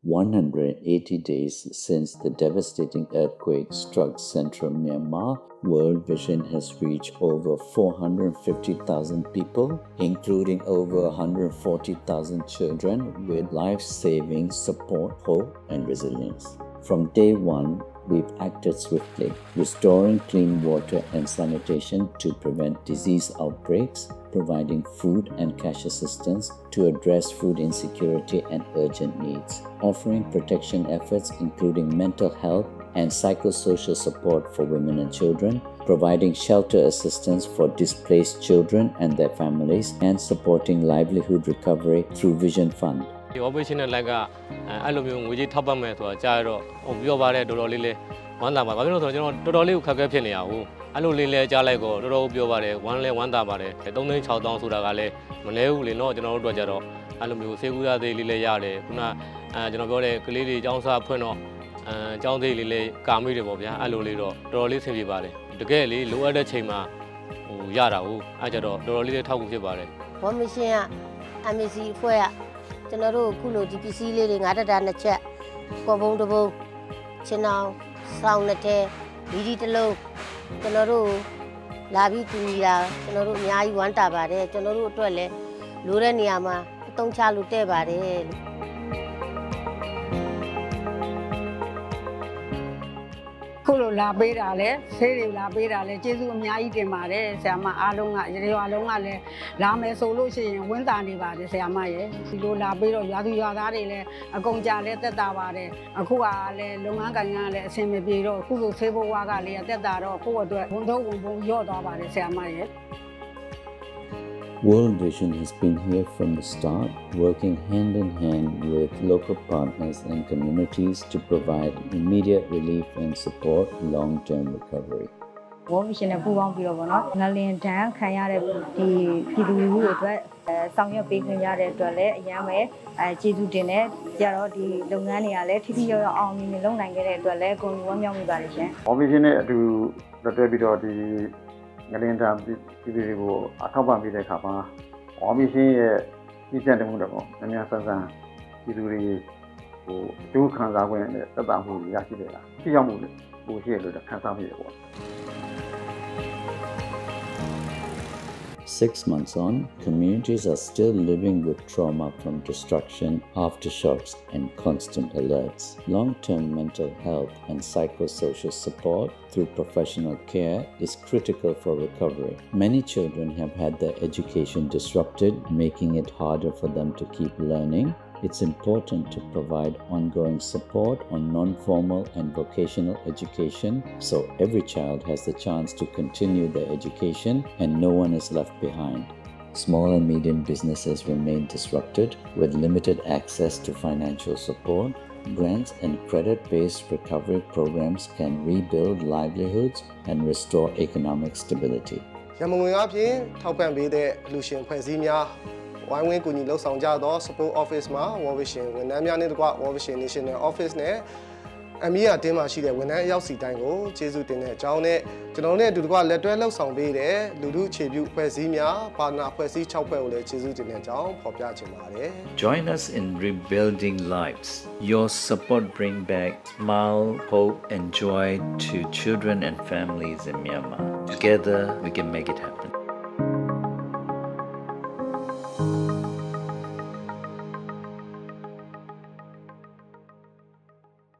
180 days since the devastating earthquake struck central Myanmar, World Vision has reached over 450,000 people, including over 140,000 children, with life-saving support, hope, and resilience. From day one, we've acted swiftly, restoring clean water and sanitation to prevent disease outbreaks, providing food and cash assistance to address food insecurity and urgent needs, offering protection efforts including mental health and psychosocial support for women and children, providing shelter assistance for displaced children and their families, and supporting livelihood recovery through Vision Fund. The operation like a aluminium which is top of my gyro of your barre to Lily, one lama, totally Kakapinia, Alulile Jalago, Robio, one lay one dabare, I don't know how down to the gale, Moneu, Lino, General Dojaro, Aluminium, Segura de Lile Yare, Puna, Generale, Kalili, Johnsa, Puno, John de Lile, Camille, Aluliro, Doroli Sivibare, the Gally, lower the Chema, Yara, Ajaro, Doroli talk with your barre. One machine, I may see where. ကျွန်တော်တို့အခုလိုဒီပစ္စည်းလေးတွေငါးတက်တာနှစ်ချက်ကော်ပုံတစ်ပုံချင်းအောင်ဆောင်းနှစ်ထဲဗီဒီတစ်လုံးကျွန်တော်တို့လာပြီးတူညီတာကျွန်တော်တို့အများကြီးဝမ်းတာပါတယ်ကျွန်တော်တို့အတွက်လည်းလိုတဲ့နေရာမှာအသုံးချလို့တဲ့ပါတယ်လို့ Kulo la bera le, seri la bera le, Jesu miai de mare, Sama Alonga, Alonga le, Lame solution, Wintani bade, Samaye, Silo la bero, Yadu Yadare, a Gonja le, Tavare, a Kua le, Longanga, Semi Biro, Kulu Sebo Wagale, Tedaro, Kudo, Wondo, Yoda, Samaye. World Vision has been here from the start, working hand in hand with local partners and communities to provide immediate relief and support long-term recovery. World Vision is moving forward. Nalin Tang, Kayare, the Pidu, Sangya Baking Yard, Yame, Jesu Dene, Jaro, the Lungania, Tibio Army, Long Nangere, Lego, one young Variation. Obviously, to the debut of the Galinda, people are top of the Kappa. Obviously, he sent a wonderful, and Yasan, he do two Kanza about who Yakida. He almost who here to the Kansa. 6 months on, communities are still living with trauma from destruction, aftershocks, and constant alerts. Long-term mental health and psychosocial support through professional care is critical for recovery. Many children have had their education disrupted, making it harder for them to keep learning. It's important to provide ongoing support on non-formal and vocational education so every child has the chance to continue their education and no one is left behind. Small and medium businesses remain disrupted with limited access to financial support. Grants and credit-based recovery programs can rebuild livelihoods and restore economic stability. Why we could look on Jado, support office ma, World Vision, when I'm young, World Vision National Office ne, and me at Dema Shida, when I see Tango, Jesu Dene, Johnny, Janone to go let well some be there, Ludu Chibu, Pesimia, Partner Pesi Chopel, Jesu Dene, John, Popyachimare. Join us in rebuilding lives. Your support brings back smile, hope, and joy to children and families in Myanmar. Together, we can make it happen.